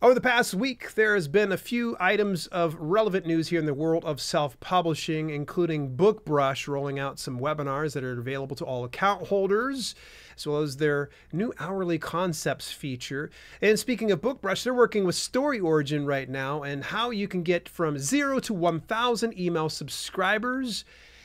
Over the past week, there has been a few items of relevant news here in the world of self-publishing, including BookBrush rolling out some webinars that are available to all account holders, as well as their new hourly concepts feature. And speaking of BookBrush, they're working with StoryOrigin right now and how you can get from 0 to 1,000 email subscribers.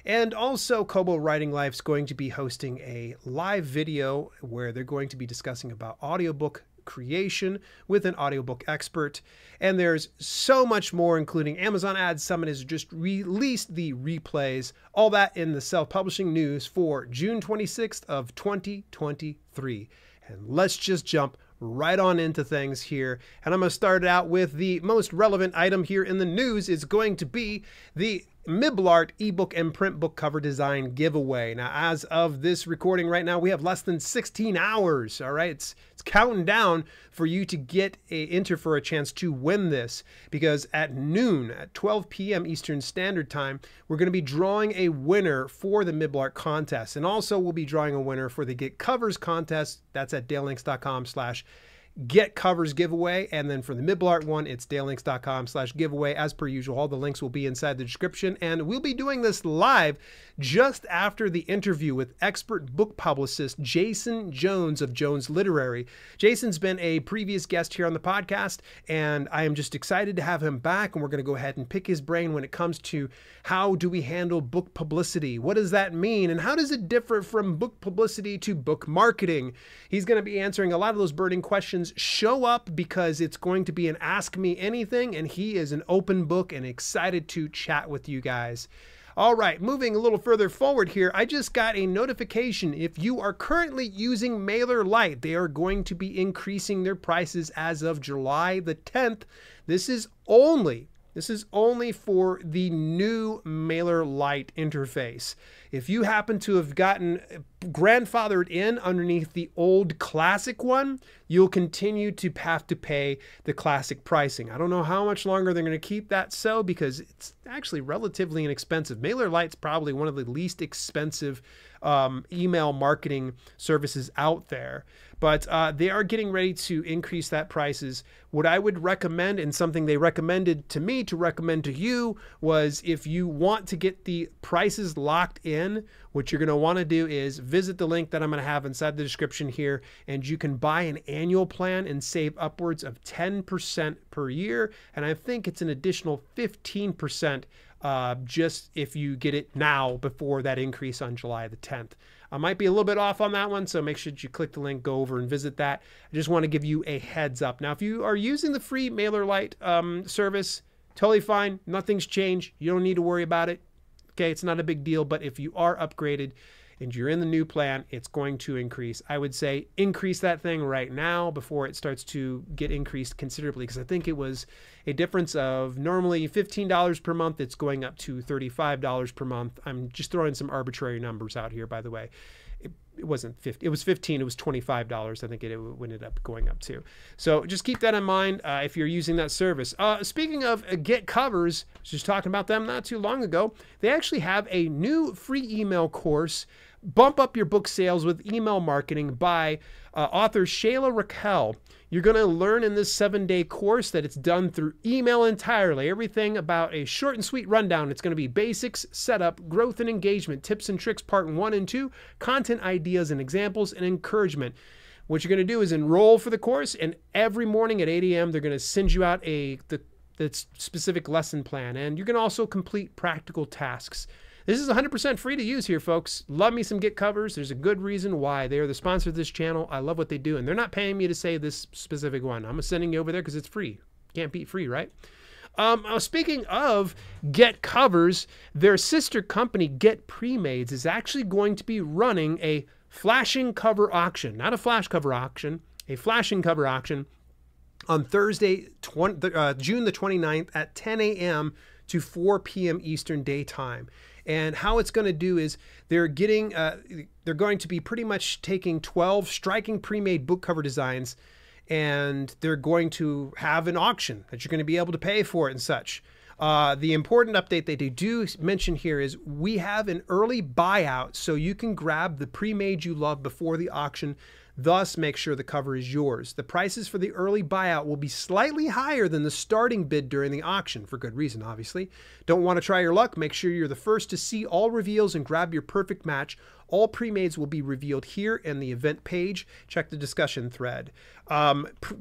And also, Kobo Writing Life's going to be hosting a live video where they're going to be discussing about audiobook creation with an audiobook expert. And there's so much more, including Amazon Ad Summit has just released the replays, all that in the self-publishing news for June 26th of 2023. And let's just jump right on into things here. And I'm going to start out with the most relevant item here in the news is going to be the Miblart ebook and print book cover design giveaway. Now, as of this recording right now, we have less than 16 hours. All right, it's counting down for you to enter for a chance to win this, because at noon, at 12 p.m. Eastern Standard Time, we're going to be drawing a winner for the Miblart contest, and also we'll be drawing a winner for the Get Covers contest. That's at dalelinks.com/Get Covers giveaway. And then for the Miblart one, it's dalelinks.com/giveaway. As per usual, all the links will be inside the description. And we'll be doing this live just after the interview with expert book publicist Jason Jones of Jones Literary. Jason's been a previous guest here on the podcast, and I am just excited to have him back. And we're going to go ahead and pick his brain when it comes to how do we handle book publicity? What does that mean? And how does it differ from book publicity to book marketing? He's going to be answering a lot of those burning questions. Show up, because it's going to be an Ask Me Anything, and he is an open book and excited to chat with you guys. All right, moving a little further forward here, I just got a notification. If you are currently using MailerLite, they are going to be increasing their prices as of July the 10th. This is only for the new MailerLite interface. If you happen to have gotten grandfathered in underneath the old classic one, you'll continue to have to pay the classic pricing. I don't know how much longer they're going to keep that so, because it's actually relatively inexpensive. MailerLite's probably one of the least expensive email marketing services out there, but they are getting ready to increase that prices. What I would recommend, and something they recommended to me to recommend to you, was if you want to get the prices locked in, what you're going to want to do is visit the link that I'm going to have inside the description here, and you can buy an annual plan and save upwards of 10% per year. And I think it's an additional 15% just if you get it now before that increase on July the 10th. I might be a little bit off on that one, so make sure that you click the link, go over and visit that. I just want to give you a heads up. Now, if you are using the free MailerLite service, totally fine. Nothing's changed. You don't need to worry about it. Okay, it's not a big deal, but if you are upgraded and you're in the new plan, it's going to increase. I would say increase that thing right now before it starts to get increased considerably, because I think it was a difference of normally $15 per month. It's going up to $35 per month. I'm just throwing some arbitrary numbers out here, by the way. It wasn't 50, it was 15, it was $25. I think it ended up going up to. So just keep that in mind if you're using that service. Speaking of Get Covers, I was just talking about them not too long ago. They actually have a new free email course, Bump Up Your Book Sales with Email Marketing, by author Shayla Raquel. You're going to learn in this 7-day course that it's done through email entirely. Everything about a short and sweet rundown. It's going to be basics, setup, growth and engagement, tips and tricks part 1 and 2, content ideas and examples, and encouragement. What you're going to do is enroll for the course, and every morning at 8 a.m. they're going to send you out the specific lesson plan, and you're going to also complete practical tasks. This is 100% free to use here, folks. Love me some Get Covers. There's a good reason why. They are the sponsor of this channel. I love what they do, and they're not paying me to say this specific one. I'm sending you over there because it's free. Can't beat free, right? Speaking of Get Covers, their sister company, Get Premades, is actually going to be running a flashing cover auction. Not a flash cover auction, a flashing cover auction on Thursday, June the 29th at 10 a.m. to 4 p.m. Eastern Daytime. And how it's going to do is they're going to be pretty much taking 12 striking pre-made book cover designs, and they're going to have an auction that you're going to be able to pay for it and such. The important update that they do mention here is we have an early buyout, so you can grab the pre-made you love before the auction. Thus, make sure the cover is yours. The prices for the early buyout will be slightly higher than the starting bid during the auction, for good reason, obviously. Don't want to try your luck? Make sure you're the first to see all reveals and grab your perfect match. All pre-mades will be revealed here in the event page. Check the discussion thread.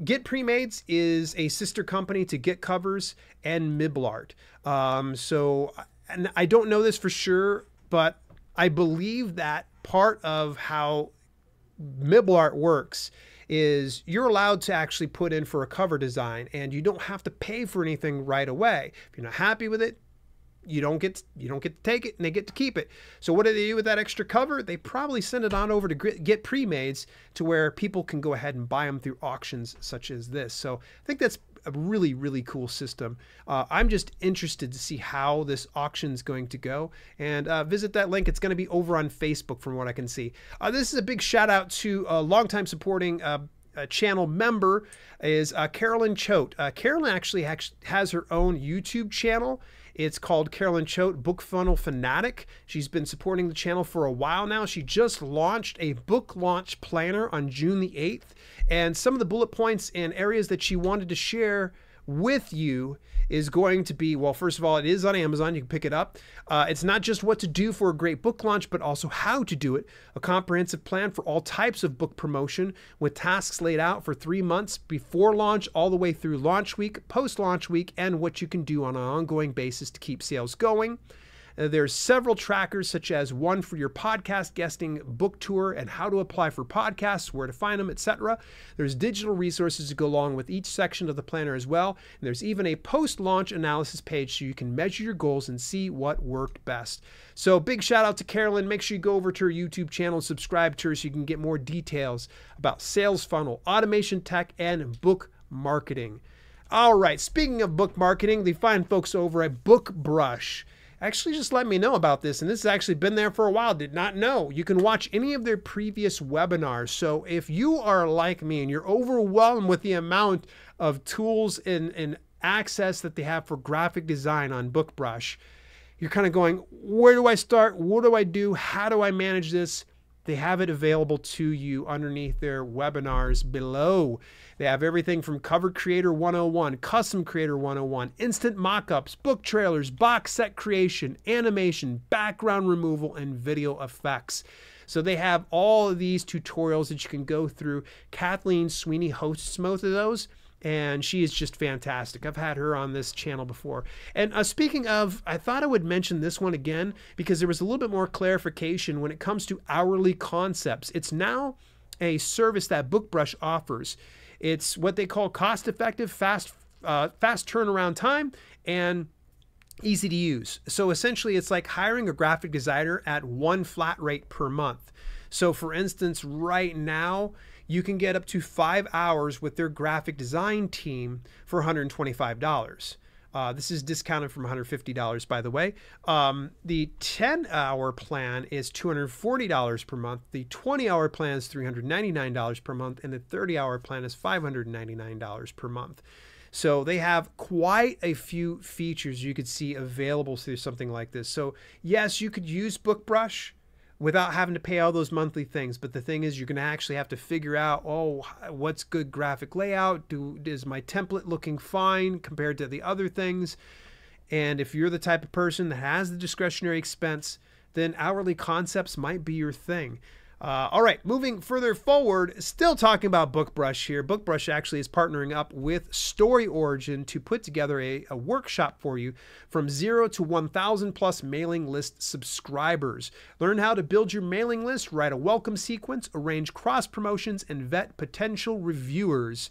Get Pre-Mades is a sister company to Get Covers and Miblart. And I don't know this for sure, but I believe that part of how Miblart works is you're allowed to actually put in for a cover design and you don't have to pay for anything right away. If you're not happy with it, you don't get to take it and they get to keep it. So what do they do with that extra cover? They probably send it on over to Get Pre-Mades to where people can go ahead and buy them through auctions such as this. So I think that's a really, really cool system. I'm just interested to see how this auction is going to go, and visit that link. It's going to be over on Facebook from what I can see. This is a big shout out to a longtime supporting channel member is Carolyn Choate. Carolyn actually has her own YouTube channel. It's called Carolyn Choate Book Funnel Fanatic. She's been supporting the channel for a while now. She just launched a book launch planner on June the 8th. And some of the bullet points and areas that she wanted to share with you is going to be, well, first of all, it is on Amazon. You can pick it up. It's not just what to do for a great book launch, but also how to do it. A comprehensive plan for all types of book promotion with tasks laid out for 3 months before launch, all the way through launch week, post-launch week, and what you can do on an ongoing basis to keep sales going. There's several trackers, such as one for your podcast guesting book tour and how to apply for podcasts, where to find them, etc. There's digital resources to go along with each section of the planner as well. And there's even a post-launch analysis page so you can measure your goals and see what worked best. So big shout out to Carolyn. Make sure you go over to her YouTube channel and subscribe to her so you can get more details about sales funnel, automation tech, and book marketing. All right, speaking of book marketing, the fine folks over at BookBrush actually just let me know about this, and this has actually been there for a while. Did not know. You can watch any of their previous webinars. So if you are like me and you're overwhelmed with the amount of tools and access that they have for graphic design on BookBrush, you're kind of going, where do I start? What do I do? How do I manage this? They have it available to you underneath their webinars below. They have everything from Cover Creator 101, Custom Creator 101, Instant Mockups, book trailers, box set creation, animation, background removal, and video effects. So they have all of these tutorials that you can go through. Kathleen Sweeney hosts most of those, and she is just fantastic. I've had her on this channel before. And speaking of, I thought I would mention this one again because there was a little bit more clarification when it comes to hourly concepts. It's now a service that BookBrush offers. It's what they call cost-effective, fast turnaround time, and easy to use. So essentially, it's like hiring a graphic designer at one flat rate per month. So for instance, right now, you can get up to 5 hours with their graphic design team for $125. This is discounted from $150, by the way. The 10-hour plan is $240 per month. The 20-hour plan is $399 per month. And the 30-hour plan is $599 per month. So they have quite a few features you could see available through something like this. So yes, you could use BookBrush without having to pay all those monthly things. But the thing is, you're going to actually have to figure out, oh, what's good graphic layout? Is my template looking fine compared to the other things? And if you're the type of person that has the discretionary expense, then hourly concepts might be your thing. All right, moving further forward, still talking about BookBrush here. BookBrush actually is partnering up with StoryOrigin to put together a workshop for you from 0 to 1,000 plus mailing list subscribers. Learn how to build your mailing list, write a welcome sequence, arrange cross promotions, and vet potential reviewers.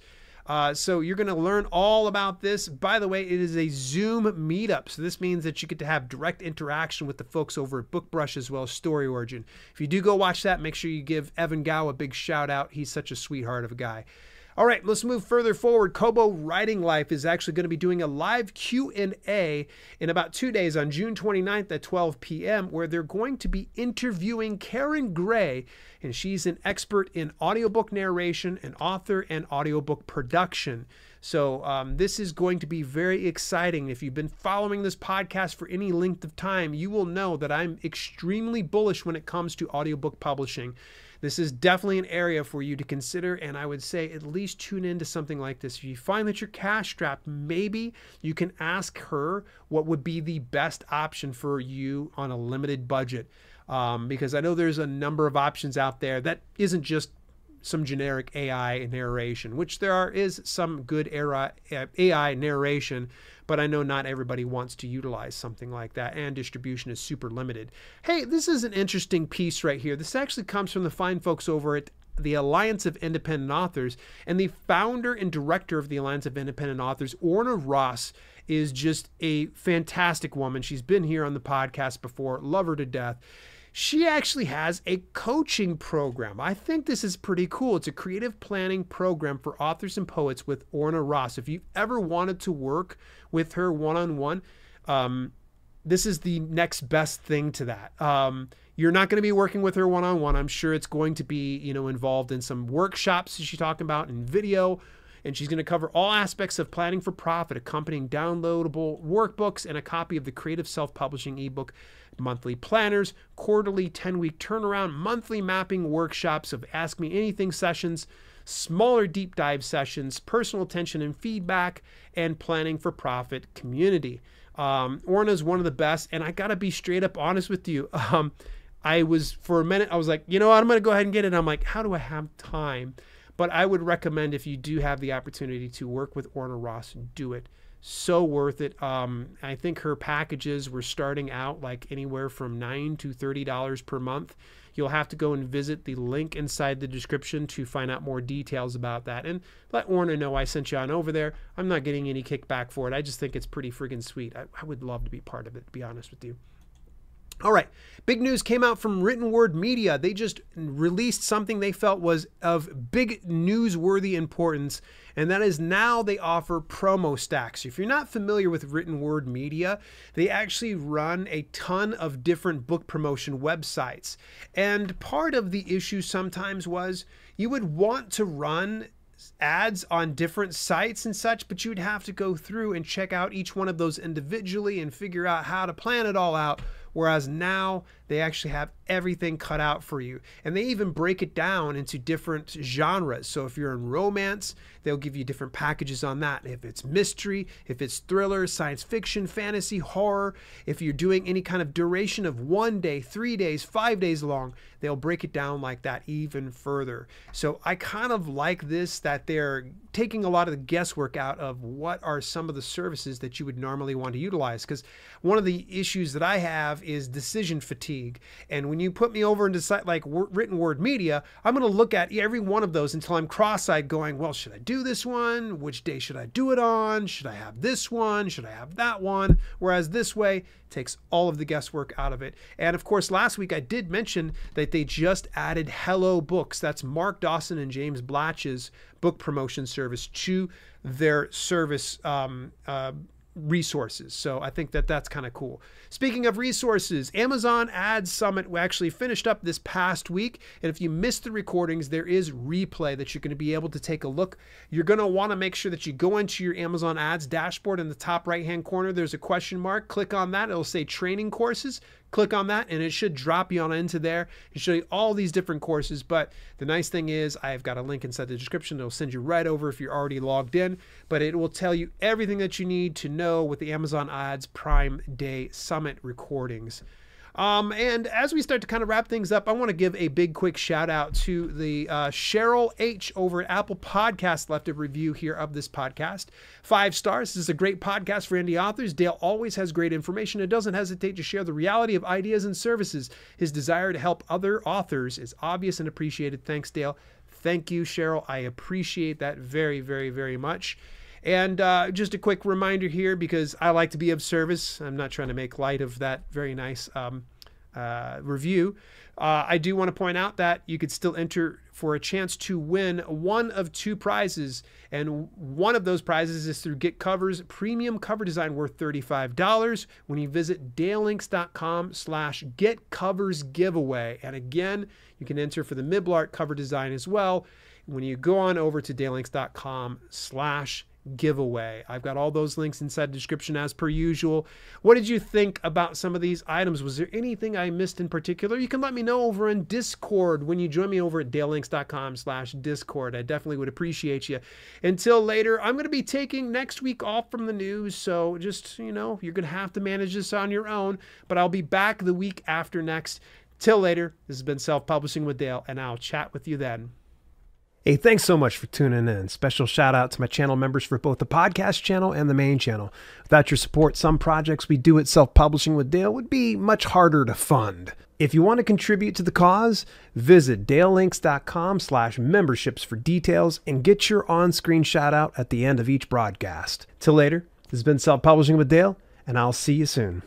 So you're going to learn all about this. By the way, it is a Zoom meetup. So this means that you get to have direct interaction with the folks over at BookBrush as well as StoryOrigin. If you do go watch that, make sure you give Evan Gao a big shout out. He's such a sweetheart of a guy. All right, let's move further forward. Kobo Writing Life is actually going to be doing a live Q&A in about 2 days on June 29th at 12 p.m. where they're going to be interviewing Karen Gray, and she's an expert in audiobook narration, an author, and audiobook production. So this is going to be very exciting. If you've been following this podcast for any length of time, you will know that I'm extremely bullish when it comes to audiobook publishing. this is definitely an area for you to consider, and I would say at least tune into something like this. If you find that you're cash strapped, maybe you can ask her what would be the best option for you on a limited budget, because I know there's a number of options out there that isn't just some generic AI narration, which is some good AI narration, but I know not everybody wants to utilize something like that, and distribution is super limited. Hey, this is an interesting piece right here. This actually comes from the fine folks over at the Alliance of Independent Authors, and the founder and director of the Alliance of Independent Authors, Orna Ross, is just a fantastic woman. She's been here on the podcast before, love her to death. She actually has a coaching program. I think this is pretty cool. It's a creative planning program for authors and poets with Orna Ross. If you've ever wanted to work with her one-on-one, this is the next best thing to that. You're not going to be working with her one-on-one. I'm sure it's going to be, involved in some workshops she's talking about in video, and she's going to cover all aspects of planning for profit, accompanying downloadable workbooks and a copy of the Creative Self-Publishing ebook, monthly planners, quarterly 10-week turnaround, monthly mapping workshops of Ask Me Anything sessions, smaller deep dive sessions, personal attention and feedback, and planning for profit community. Orna is one of the best, and I got to be straight up honest with you. For a minute, I was like, I'm going to go ahead and get it. I'm like, how do I have time? But I would recommend, if you do have the opportunity to work with Orna Ross, do it. So worth it. I think her packages were starting out like anywhere from $9 to $30 per month. You'll have to go and visit the link inside the description to find out more details about that. And let Orna know I sent you on over there. I'm not getting any kickback for it. I just think it's pretty friggin' sweet. I would love to be part of it, to be honest with you. All right, big news came out from Written Word Media. They just released something they felt was of big newsworthy importance, and that is now they offer promo stacks. If you're not familiar with Written Word Media, they actually run a ton of different book promotion websites. And part of the issue sometimes was you would want to run ads on different sites and such, but you would have to go through and check out each one of those individually and figure out how to plan it all out. Whereas now they actually have everything cut out for you. And they even break it down into different genres. So if you're in romance, they'll give you different packages on that. If it's mystery, if it's thriller, science fiction, fantasy, horror, if you're doing any kind of duration of 1 day, 3 days, 5 days long, they'll break it down like that even further. So I kind of like this, that they're taking a lot of the guesswork out of what are some of the services that you would normally want to utilize. Because one of the issues that I have is decision fatigue. And when you put me over into site like Written Word Media, I'm going to look at every one of those until I'm cross-eyed going, well, should I do this one? Which day should I do it on? Should I have this one? Should I have that one? Whereas this way takes all of the guesswork out of it. And of course, last week I did mention that they just added Hello Books. That's Mark Dawson and James Blatch's book promotion service to their service resources. So I think that that's kind of cool. Speaking of resources, Amazon Ads Summit actually finished up this past week. And if you missed the recordings, there is replay that you're going to be able to take a look. You're going to want to make sure that you go into your Amazon Ads dashboard in the top right-hand corner. There's a question mark. Click on that. It'll say training courses. Click on that and it should drop you on into there and show you all these different courses. But the nice thing is I've got a link inside the description. It'll send you right over if you're already logged in, but it will tell you everything that you need to know with the Amazon Ads Prime Day Summit recordings. And as we start to kind of wrap things up, I want to give a big quick shout out to the Cheryl H over at Apple Podcasts left a review here of this podcast. 5 stars. This is a great podcast for indie authors. Dale always has great information and doesn't hesitate to share the reality of ideas and services. His desire to help other authors is obvious and appreciated. Thanks, Dale. Thank you, Cheryl. I appreciate that very, very, very much. And just a quick reminder here, because I like to be of service. I'm not trying to make light of that very nice review. I do want to point out that you could still enter for a chance to win one of 2 prizes. And one of those prizes is through Get Covers premium cover design worth $35 when you visit dalelinks.com/getcoversgiveaway. And again, you can enter for the Miblart cover design as well when you go on over to dalelinks.com/ giveaway. I've got all those links inside the description as per usual. What did you think about some of these items? Was there anything I missed in particular? You can let me know over in Discord when you join me over at dalelinks.com/Discord. I definitely would appreciate you. Until later, I'm going to be taking next week off from the news, so just, you're going to have to manage this on your own, but I'll be back the week after next. Till later, this has been Self-Publishing with Dale, and I'll chat with you then. Hey, thanks so much for tuning in. Special shout out to my channel members for both the podcast channel and the main channel. Without your support, some projects we do at Self-Publishing with Dale would be much harder to fund. If you want to contribute to the cause, visit dalelinks.com/memberships for details and get your on-screen shout out at the end of each broadcast. Till later, this has been Self-Publishing with Dale, and I'll see you soon.